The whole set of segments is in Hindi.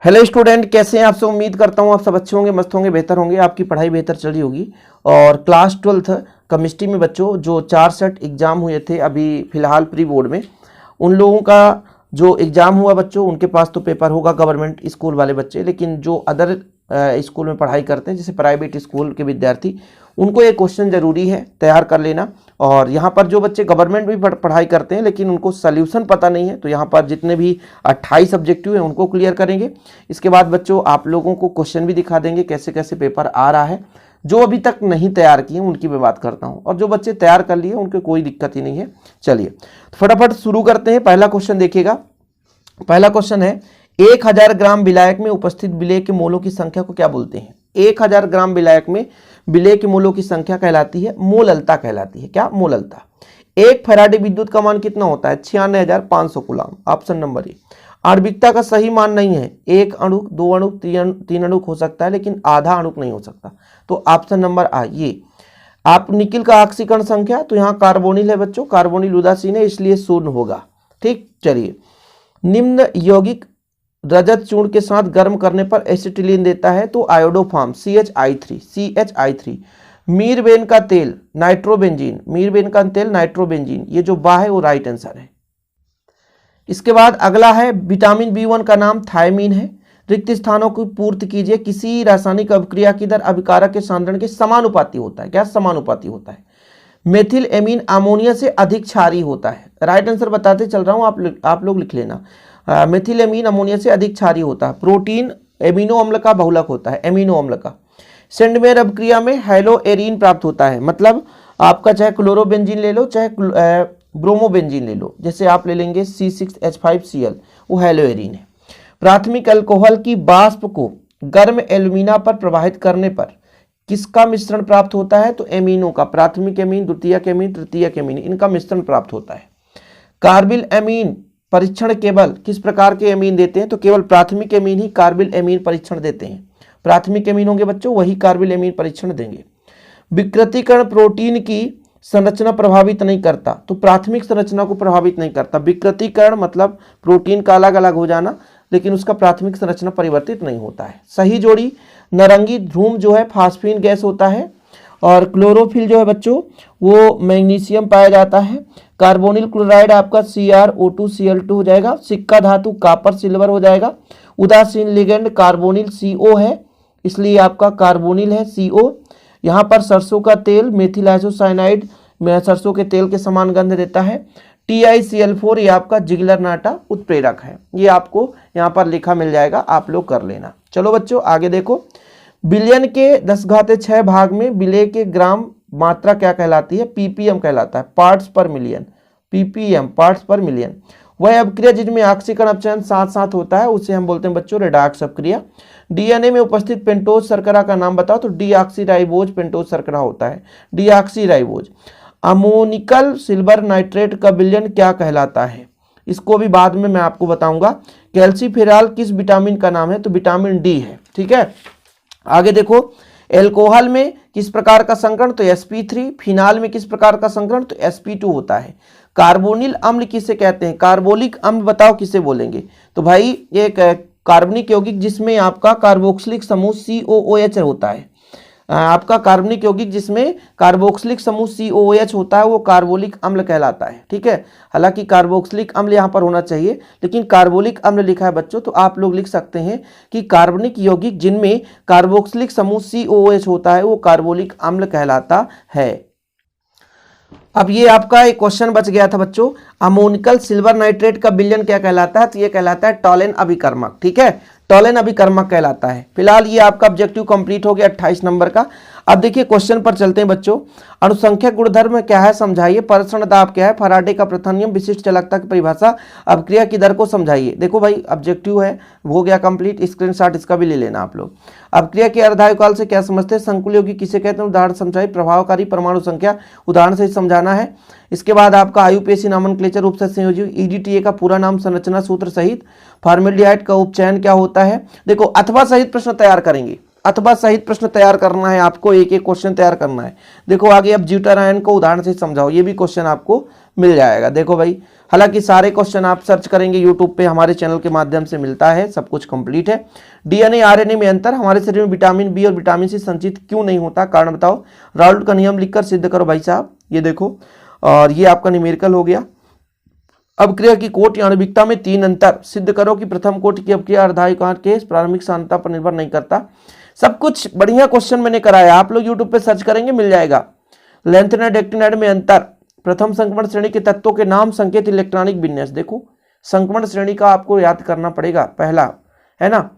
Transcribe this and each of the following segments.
हेलो स्टूडेंट, कैसे हैं आप सब। उम्मीद करता हूं आप सब अच्छे होंगे, मस्त होंगे, बेहतर होंगे, आपकी पढ़ाई बेहतर चल रही होगी। और क्लास 12th केमिस्ट्री में बच्चों जो 4 सेट एग्जाम हुए थे अभी फिलहाल प्री बोर्ड में, उन लोगों का जो एग्ज़ाम हुआ बच्चों, उनके पास तो पेपर होगा गवर्नमेंट स्कूल वाले बच्चे, लेकिन जो अदर स्कूल में पढ़ाई करते हैं जैसे प्राइवेट स्कूल के विद्यार्थी, उनको ये क्वेश्चन ज़रूरी है तैयार कर लेना। और यहाँ पर जो बच्चे गवर्नमेंट भी पढ़ाई करते हैं लेकिन उनको सल्यूशन पता नहीं है, तो यहाँ पर जितने भी 28 सब्जेक्टिव हैं उनको क्लियर करेंगे। इसके बाद बच्चों आप लोगों को क्वेश्चन भी दिखा देंगे कैसे कैसे पेपर आ रहा है। जो अभी तक नहीं तैयार किए उनकी मैं बात करता हूँ, और जो बच्चे तैयार कर लिए उनके कोई दिक्कत ही नहीं है। चलिए तो फटाफट शुरू करते हैं। पहला क्वेश्चन देखिएगा। पहला क्वेश्चन है 1000 ग्राम विलायक में उपस्थित विलेय के मोलों की संख्या को क्या बोलते हैं। 1000 ग्राम विलायक में विलेय के मोलों की संख्या कहलाती है मोललता कहलाती है। क्या? मोललता। 1 फैराडे विद्युत का मान कितना होता है? 96,500 कूलम। Option number A. आणविकता का सही मान नहीं है। 1 अणुक, 2 अणुक, 3 अणुक हो सकता है लेकिन आधा अणुक नहीं हो सकता। तो ऑप्शन नंबर आ ये। आप निकिल का ऑक्सीकरण संख्या, तो यहाँ कार्बोनिल है बच्चों, कार्बोनिल उदासीन है इसलिए 0 होगा। ठीक, चलिए। निम्न यौगिक रजत चूर्ण के साथ गर्म करने पर एसिटिलीन देता है तो आयोडोफॉर्म CHI3। मीरबेन का तेल नाइट्रोबेंजीन, मीरबेन का तेल नाइट्रोबेंजीन, ये जो बा है वो राइट आंसर है। इसके बाद अगला है विटामिन B1 का नाम थायमीन है। रिक्त स्थानों की पूर्ति कीजिए। किसी रासायनिक अभिक्रिया की दर अभिकारक के सांद्रण के समानुपाती होता है। क्या? समानुपाती होता है। मेथिल एमीन अमोनिया से अधिक क्षारीय होता है। राइट आंसर बताते चल रहा हूं, आप लोग लिख लेना। मेथिल एमीन अमोनिया से अधिक क्षारीय होता है। प्रोटीन एमिनो अम्ल का बहुलक होता है, एमिनो अम्ल का। सेंडमेयर अभिक्रिया में हैलोएरीन प्राप्त होता है। मतलब आपका चाहे क्लोरोबेंजीन ले लो चाहे ब्रोमोबेंजीन ले लो, जैसे आप ले लेंगे C6H5Cl, वो हैलोएरीन है। प्राथमिक अल्कोहल की वाष्प को गर्म एल्यूमिना पर प्रवाहित करने पर किसका मिश्रण प्राप्त होता है? तो एमीनो का। प्राथमिक एमीन, द्वितीयक एमीन, तृतीयक एमीन, इनका मिश्रण प्राप्त होता है। कार्बिल एमीन परीक्षण केवल किस प्रकार के एमीन देते हैं? तो केवल प्राथमिक एमीन ही कार्बिल एमीन परीक्षण देते हैं। प्राथमिक एमीन होंगे बच्चों वही कार्बिल एमीन परीक्षण देंगे। विकृतीकरण प्रोटीन की संरचना प्रभावित नहीं करता, तो प्राथमिक संरचना को प्रभावित नहीं करता। विकृतीकरण मतलब प्रोटीन का अलग अलग हो जाना, लेकिन उसका प्राथमिक संरचना परिवर्तित नहीं होता है। सही जोड़ी नारंगी धूम जो है फास्फीन गैस होता है, और क्लोरोफिल जो है बच्चों वो मैग्नीशियम पाया जाता है। कार्बोनिल क्लोराइड आपका CrO2Cl2 हो जाएगा। सिक्का धातु कापर सिल्वर हो जाएगा। उदासीन लिगेंड कार्बोनिल CO है, इसलिए आपका कार्बोनिल है CO। यहाँ पर सरसों का तेल मेथिल आइसोसाइनाइड सरसों के तेल के समान गंध देता है। TiCl4 ये आपका जिगलर नाटा उत्प्रेरक है। ये आपको यहाँ पर लिखा मिल जाएगा, आप लोग कर लेना। चलो बच्चों आगे देखो। बिलियन के 10⁶ भाग में विलेय के ग्राम मात्रा क्या कहलाती है? ppm कहलाता है, पार्ट्स पर मिलियन। ppm पार्ट्स पर मिलियन। वह अभिक्रिया जिसमें ऑक्सीकरण अपचयन साथ साथ होता है उसे हम बोलते हैं बच्चों रेडॉक्स अभिक्रिया। डीएनए में उपस्थित पेंटोज शर्करा का नाम बताओ, तो डीऑक्सीराइबोज पेंटोज शर्करा होता है, डीऑक्सीराइबोज। अमोनिकल सिल्वर नाइट्रेट का विलयन क्या कहलाता है? इसको भी बाद में मैं आपको बताऊंगा। कैल्सीफेरॉल किस विटामिन का नाम है? तो विटामिन D है। ठीक है, आगे देखो। एल्कोहल में किस प्रकार का संकरण? तो sp3। फिनाल में किस प्रकार का संकरण? तो sp2 होता है। कार्बोनिल अम्ल किसे कहते हैं? कार्बोलिक अम्ल बताओ किसे बोलेंगे? तो भाई एक कार्बनिक यौगिक जिसमें आपका कार्बोक्सिलिक समूह COOH होता है। आपका कार्बनिक यौगिक जिसमें कार्बोक्सिलिक समूह COOH होता है वो कार्बोलिक अम्ल कहलाता है। ठीक है, हालांकि कार्बोक्सिलिक अम्ल यहाँ पर होना चाहिए लेकिन कार्बोलिक अम्ल लिखा है बच्चों, तो आप लोग लिख सकते हैं कि कार्बनिक यौगिक जिनमें कार्बोक्सिलिक समूह COOH होता है वो कार्बोलिक अम्ल कहलाता है। अब ये आपका एक क्वेश्चन बच गया था बच्चों, अमोनिकल सिल्वर नाइट्रेट का विलयन क्या कहलाता है? तो ये कहलाता है टॉलेन अभिकर्मक। ठीक है, टॉलेन अभिकर्मक कहलाता है। फिलहाल ये आपका ऑब्जेक्टिव कंप्लीट हो गया 28 नंबर का। अब देखिए क्वेश्चन पर चलते हैं बच्चों। अनुसंख्यक गुणधर्म क्या है समझाइए। परीक्षण दाब क्या है? फराडे का प्रथम नियम, विशिष्ट चालकता की परिभाषा, अभिक्रिया की दर को समझाइए। देखो भाई ऑब्जेक्टिव है हो गया कंप्लीट, स्क्रीनशॉट इसका भी ले लेना आप लोग। अभिक्रिया के अर्धायुकाल से क्या समझते हैं? संकुल यौगिक किसे कहते हैं? उदाहरण समझाइए। प्रभावकारी परमाणु संख्या उदाहरण से समझाना है। इसके बाद आपका आयुपेशी नामनक्लेचर उपसर्ग संयोजी, EDTA का पूरा नाम संरचना सूत्र सहित। फॉर्मेल्डिहाइड का उपचयन क्या होता है? देखो अथवा सहित प्रश्न तैयार करेंगे, अथवा सहित प्रश्न तैयार करना है आपको, एक एक क्वेश्चन तैयार करना है। देखो आगे अब ज्यूटारायन को उदाहरण से समझाओ, ये भी क्वेश्चन आपको मिल जाएगा। देखो भाई हालांकि सारे क्वेश्चन आप सर्च करेंगे यूट्यूब पे, हमारे चैनल के माध्यम से मिलता है, सब कुछ कंप्लीट है। डीएनए आरएनए में अंतर, हमारे शरीर में विटामिन बी और विटामिन सी संचित क्यों नहीं होता, कारण बताओ। राउल्ट का नियम लिखकर सिद्ध करो भाई साहब, ये देखो। और ये आपका न्यूमेरिकल हो गया। अपक्रिया की कोट या आणविकता में 3 अंतर, सिद्ध करो कि प्रथम कोट की अपक्रिया अर्धायुकांत के प्रारंभिक सांद्रता पर निर्भर नहीं करता। सब कुछ बढ़िया क्वेश्चन मैंने कराया, आप लोग यूट्यूब पे सर्च करेंगे मिल जाएगा। लेंथेनाइड एक्टिनाइड में अंतर, प्रथम संक्रमण श्रेणी के तत्वों के नाम, संकेत, इलेक्ट्रॉनिक विन्यास। देखो संक्रमण श्रेणी का आपको याद करना पड़ेगा, पहला है ना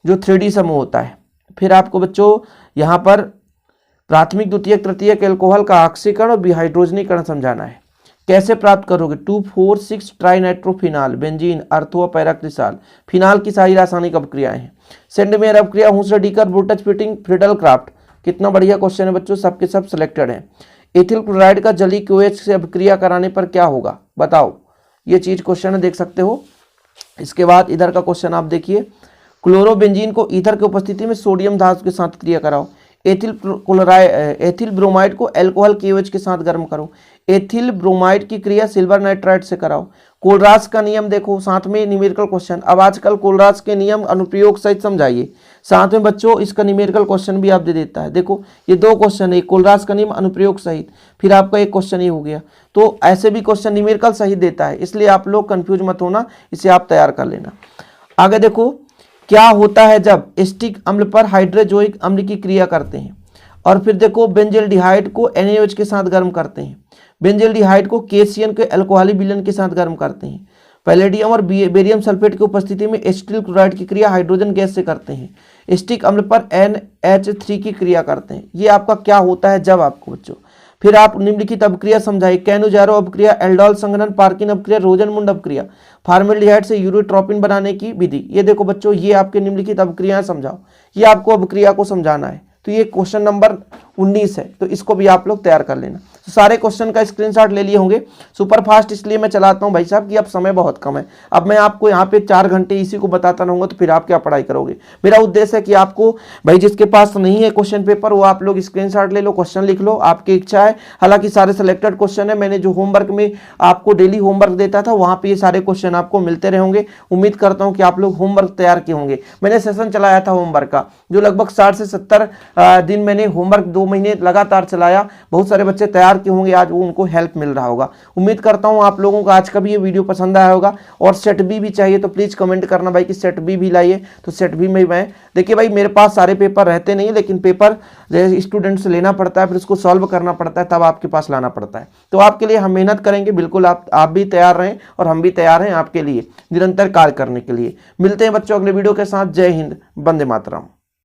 जो 3D समूह होता है। फिर आपको बच्चों यहाँ पर प्राथमिक द्वितीयक तृतीयक एल्कोहल का ऑक्सीकरण और विहाइड्रोजनीकरण समझाना है। कैसे प्राप्त करोगे, 2,4,6 ट्राइनाइट्रोफिनाल, बेंजीन, अर्थो, पैराक्रिसाल। फिनाल की सारी रासायनिक अपक्रियाएं हैं। सेंडमेयर अपक्रिया, Hunsdiecker, Wurtz Fittig, Friedel Crafts. कितना बढ़िया क्वेश्चन है बच्चों, सबके सब सिलेक्टेड हैं। एथिल क्लोराइड का जलीय QH से अपक्रिया कराने पर क्या होगा, बताओ। ये चीज क्वेश्चन है, देख सकते हो। इसके बाद इधर का क्वेश्चन आप देखिए, क्लोरोबेंजीन को ईथर की उपस्थिति में सोडियम धातु के साथ क्रिया कराओ। एथिल ब्रोमाइड को अल्कोहल KOH के साथ गर्म करो। एथिल ब्रोमाइड की क्रिया सिल्वर नाइट्राइड से कराओ। कोलरास का नियम देखो, साथ में न्यूमेरिकल क्वेश्चन। अब आजकल कोलरास के नियम अनुप्रयोग सहित समझाइए, साथ में बच्चों इसका न्यूमेरिकल क्वेश्चन भी आप दे देता है। देखो ये 2 क्वेश्चन है, कोलरास का नियम अनुप्रयोग सहित, फिर आपका एक क्वेश्चन ये हो गया। तो ऐसे भी क्वेश्चन न्यूमेरिकल सहित देता है, इसलिए आप लोग कंफ्यूज मत होना, इसे आप तैयार कर लेना। आगे देखो, क्या होता है जब एसिटिक अम्ल पर हाइड्रोजोइक अम्ल की क्रिया करते हैं। और फिर देखो बेंजल्डिहाइड को NaOH के साथ गर्म करते हैं। बेंजल्डिहाइड को KCN के अल्कोहलिक विलयन के साथ गर्म करते हैं। पैलेडियम और बेरियम सल्फेट की उपस्थिति में एसिटिल क्लोराइड की क्रिया हाइड्रोजन गैस से करते हैं। एसिटिक अम्ल पर NH3 की क्रिया करते हैं। ये आपका क्या होता है जब, आपको बच्चों। फिर आप निम्नलिखित अपक्रिया समझाइए, कैनुजारो अपक्रिया, एल्डोल संघनन, पार्किन अपक्रिया, रोजनमुंड अपक्रिया, फार्मेल्डिहाइड से यूरोट्रोपिन बनाने की विधि। ये देखो बच्चों, ये आपके निम्नलिखित अपक्रियाएं समझाओ, ये आपको अपक्रिया को समझाना है। तो ये क्वेश्चन नंबर 19 है, तो इसको भी आप लोग तैयार कर लेना। तो सारे क्वेश्चन का स्क्रीनशॉट ले लिए होंगे। सुपर फास्ट इसलिए मैं चलाता हूं भाई साहब कि अब समय बहुत कम है। अब मैं आपको यहाँ पे 4 घंटे इसी को बताता रहूंगा, तो फिर आप क्या पढ़ाई करोगे। मेरा उद्देश्य है कि आपको भाई जिसके पास नहीं है क्वेश्चन पेपर, वो आप लोग स्क्रीनशॉट ले लो, क्वेश्चन लिख लो, आपकी इच्छा है। हालांकि सारे सिलेक्टेड क्वेश्चन है, मैंने जो होमवर्क में आपको डेली होमवर्क देता था वहां पर ये सारे क्वेश्चन आपको मिलते रहेंगे। उम्मीद करता हूँ कि आप लोग होमवर्क तैयार किए होंगे। मैंने सेशन चलाया था होमवर्क का, जो लगभग 60 से 70 दिन मैंने होमवर्क 2 महीने लगातार चलाया। बहुत सारे बच्चे तैयार किए होंगे, आज वो उनको हेल्प मिल रहा होगा। उम्मीद करता हूं आप लोगों को आज का भी ये वीडियो पसंद आया होगा। और सेट बी भी चाहिए तो प्लीज कमेंट करना भाई कि सेट बी भी लाइए, तो सेट बी में मैं देखिए भाई मेरे पास सारे पेपर रहते नहीं, लेकिन पेपर स्टूडेंट से लेना पड़ता है, फिर उसको सॉल्व करना पड़ता है, तब आपके पास लाना पड़ता है। तो आपके लिए हम मेहनत करेंगे, बिल्कुल आप भी तैयार रहें और हम भी तैयार हैं आपके लिए निरंतर कार्य करने के लिए। मिलते हैं बच्चों अगले वीडियो के साथ। जय हिंद, वंदे मातरम।